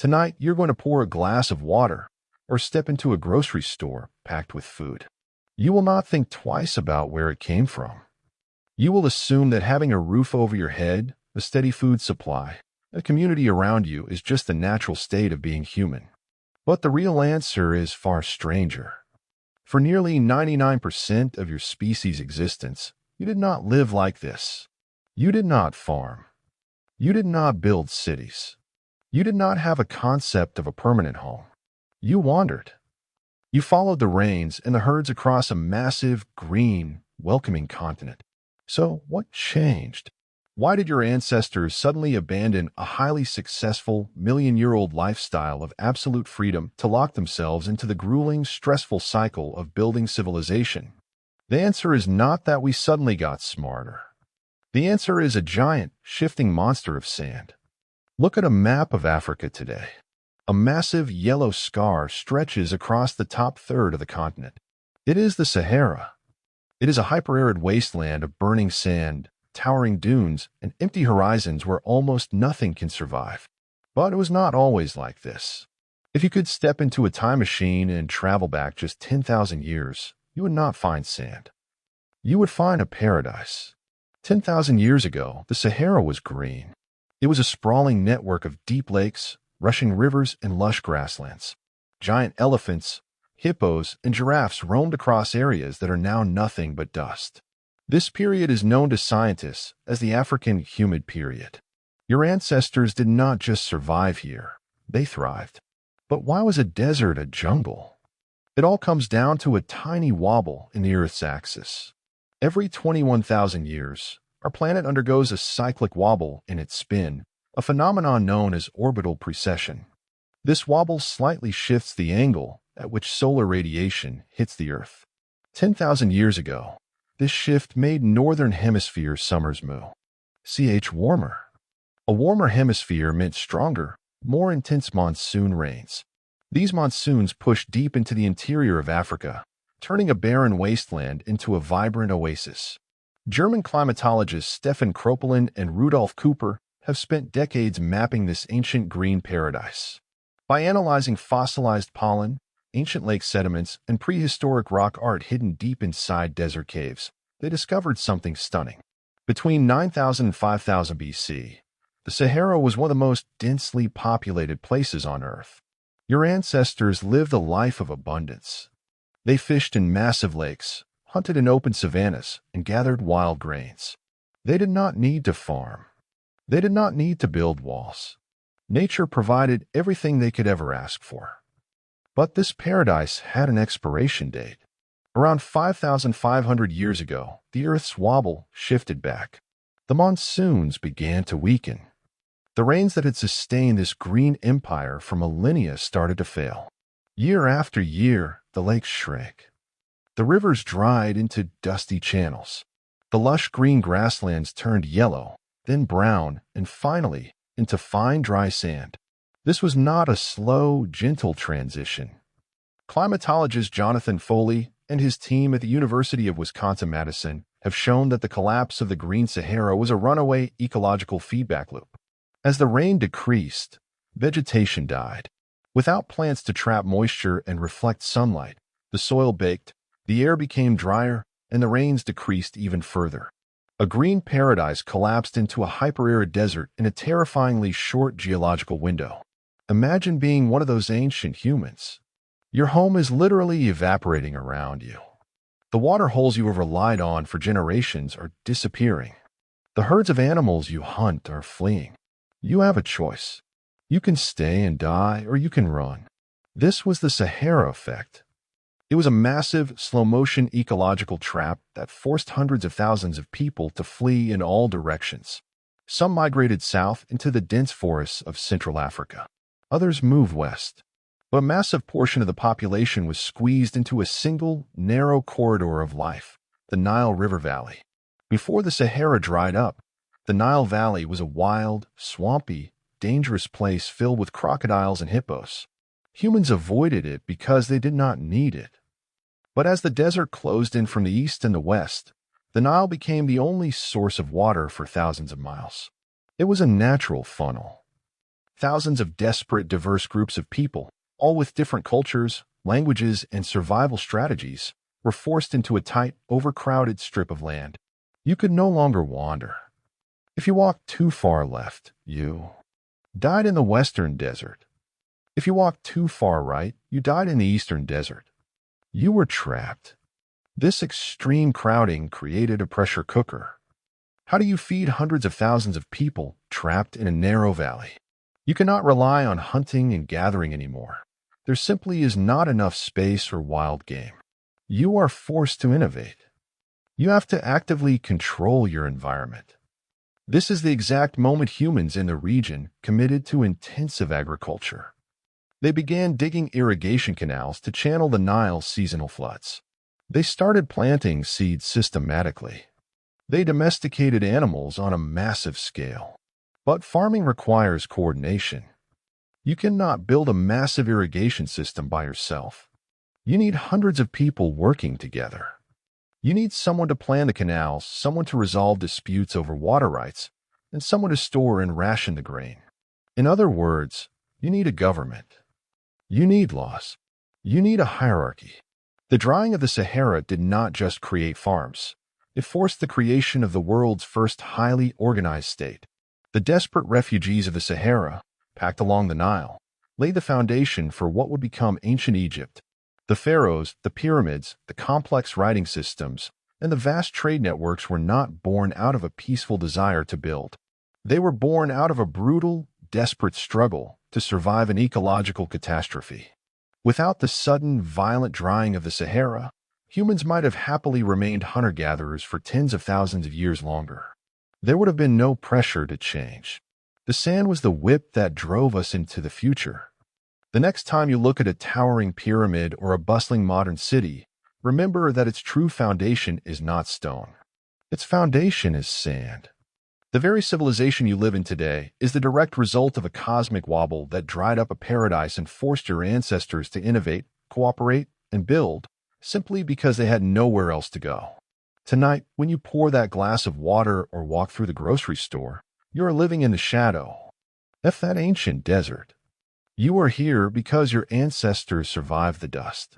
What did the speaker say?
Tonight, you're going to pour a glass of water or step into a grocery store packed with food. You will not think twice about where it came from. You will assume that having a roof over your head, a steady food supply, a community around you is just the natural state of being human. But the real answer is far stranger. For nearly 99% of your species' existence, you did not live like this. You did not farm. You did not build cities. You did not have a concept of a permanent home. You wandered. You followed the rains and the herds across a massive, green, welcoming continent. So what changed? Why did your ancestors suddenly abandon a highly successful, million-year-old lifestyle of absolute freedom to lock themselves into the grueling, stressful cycle of building civilization? The answer is not that we suddenly got smarter. The answer is a giant, shifting monster of sand. Look at a map of Africa today. A massive yellow scar stretches across the top third of the continent. It is the Sahara. It is a hyper-arid wasteland of burning sand, towering dunes, and empty horizons where almost nothing can survive. But it was not always like this. If you could step into a time machine and travel back just 10,000 years, you would not find sand. You would find a paradise. 10,000 years ago, the Sahara was green. It was a sprawling network of deep lakes, rushing rivers, and lush grasslands. Giant elephants, hippos, and giraffes roamed across areas that are now nothing but dust. This period is known to scientists as the African humid period. Your ancestors did not just survive here, they thrived. But why was a desert a jungle? It all comes down to a tiny wobble in the Earth's axis. Every 21,000 years, our planet undergoes a cyclic wobble in its spin, a phenomenon known as orbital precession. This wobble slightly shifts the angle at which solar radiation hits the Earth. 10,000 years ago, this shift made Northern Hemisphere summers warmer. A warmer hemisphere meant stronger, more intense monsoon rains. These monsoons pushed deep into the interior of Africa, turning a barren wasteland into a vibrant oasis. German climatologists Stefan Kropelin and Rudolf Cooper have spent decades mapping this ancient green paradise. By analyzing fossilized pollen, ancient lake sediments, and prehistoric rock art hidden deep inside desert caves, they discovered something stunning. Between 9,000 and 5,000 BC, the Sahara was one of the most densely populated places on Earth. Your ancestors lived a life of abundance. They fished in massive lakes, hunted in open savannas, and gathered wild grains. They did not need to farm. They did not need to build walls. Nature provided everything they could ever ask for. But this paradise had an expiration date. Around 5,500 years ago, the Earth's wobble shifted back. The monsoons began to weaken. The rains that had sustained this green empire for millennia started to fail. Year after year, the lakes shrank. The rivers dried into dusty channels. The lush green grasslands turned yellow, then brown, and finally into fine dry sand. This was not a slow, gentle transition. Climatologist Jonathan Foley and his team at the University of Wisconsin-Madison have shown that the collapse of the Green Sahara was a runaway ecological feedback loop. As the rain decreased, vegetation died. Without plants to trap moisture and reflect sunlight, the soil baked, the air became drier, and the rains decreased even further. A green paradise collapsed into a hyper-arid desert in a terrifyingly short geological window. Imagine being one of those ancient humans. Your home is literally evaporating around you. The water holes you have relied on for generations are disappearing. The herds of animals you hunt are fleeing. You have a choice. You can stay and die, or you can run. This was the Sahara effect. It was a massive, slow-motion ecological trap that forced hundreds of thousands of people to flee in all directions. Some migrated south into the dense forests of Central Africa. Others moved west. But a massive portion of the population was squeezed into a single, narrow corridor of life, the Nile River Valley. Before the Sahara dried up, the Nile Valley was a wild, swampy, dangerous place filled with crocodiles and hippos. Humans avoided it because they did not need it. But as the desert closed in from the east and the west, the Nile became the only source of water for thousands of miles. It was a natural funnel. thousands of desperate, diverse groups of people, all with different cultures, languages, and survival strategies, were forced into a tight, overcrowded strip of land. You could no longer wander. If you walked too far left, you died in the western desert. If you walked too far right, you died in the eastern desert. You were trapped. This extreme crowding created a pressure cooker. How do you feed hundreds of thousands of people trapped in a narrow valley? You cannot rely on hunting and gathering anymore. There simply is not enough space or wild game. You are forced to innovate. You have to actively control your environment. This is the exact moment humans in the region committed to intensive agriculture. They began digging irrigation canals to channel the Nile's seasonal floods. They started planting seeds systematically. They domesticated animals on a massive scale. But farming requires coordination. You cannot build a massive irrigation system by yourself. You need hundreds of people working together. You need someone to plan the canals, someone to resolve disputes over water rights, and someone to store and ration the grain. In other words, you need a government. You need laws. You need a hierarchy. The drying of the Sahara did not just create farms. It forced the creation of the world's first highly organized state. The desperate refugees of the Sahara, packed along the Nile, laid the foundation for what would become ancient Egypt. The pharaohs, the pyramids, the complex writing systems, and the vast trade networks were not born out of a peaceful desire to build. They were born out of a brutal, desperate struggle to survive an ecological catastrophe. Without the sudden, violent drying of the Sahara, humans might have happily remained hunter-gatherers for tens of thousands of years longer. There would have been no pressure to change. The sand was the whip that drove us into the future. The next time you look at a towering pyramid or a bustling modern city, remember that its true foundation is not stone. Its foundation is sand. The very civilization you live in today is the direct result of a cosmic wobble that dried up a paradise and forced your ancestors to innovate, cooperate, and build, simply because they had nowhere else to go. Tonight, when you pour that glass of water or walk through the grocery store, you are living in the shadow of that ancient desert. You are here because your ancestors survived the dust.